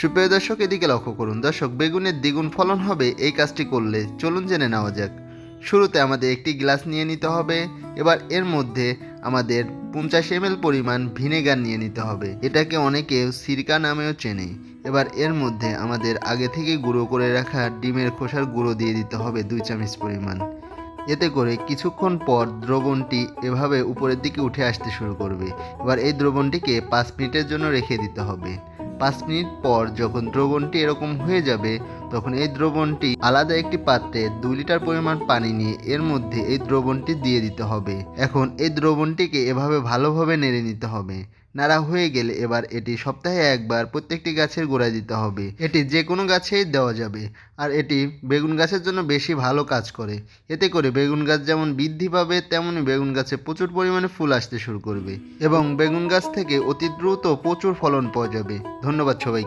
সুপ্রিয় দর্শক, এদিকে লক্ষ্য করুন। দর্শক, বেগুনের দ্বিগুণ ফলন হবে এই কাজটি করলে। চলুন জেনে নেওয়া যাক। শুরুতে আমাদের একটি গ্লাস নিয়ে নিতে হবে। এবার এর মধ্যে আমাদের 50 ml পরিমাণ ভিনেগার নিয়ে নিতে হবে। এটাকে অনেকে সিরকা নামেও চেনে। এবার এর মধ্যে আমাদের আগে থেকে গুঁড়ো করে রাখা ডিমের খোসার গুঁড়ো দিয়ে দিতে হবে 2 চামচ পরিমাণ। এতে করে কিছুক্ষণ পর দ্রবণটি এভাবে উপরের দিকে উঠে আসতে শুরু করবে। এবার এই দ্রবণটিকে 5 মিনিটের জন্য রেখে দিতে হবে। 5 মিনিট পর যখন দ্রবণটি এরকম হয়ে যাবে, তখন এই দ্রবণটি আলাদা একটি পাত্রে 2 লিটার পরিমাণ পানি নিয়ে এর মধ্যে এই দ্রবণটি দিয়ে দিতে হবে। এখন এই দ্রবণটিকে এভাবে ভালোভাবে নেড়ে নিতে হবে। নাড়া হয়ে গেলে এবার এটি সপ্তাহে একবার প্রত্যেকটি গাছের গোড়ায় দিতে হবে। এটি যে কোনো গাছেই দেওয়া যাবে, আর এটি বেগুন গাছের জন্য বেশি ভালো কাজ করে। এতে করে বেগুন গাছ যেমন বৃদ্ধি পাবে, তেমনি বেগুন গাছে প্রচুর পরিমাণে ফুল আসতে শুরু করবে এবং বেগুন গাছ থেকে অতি দ্রুত প্রচুর ফলন পাওয়া যাবে। ধন্যবাদ সবাইকে।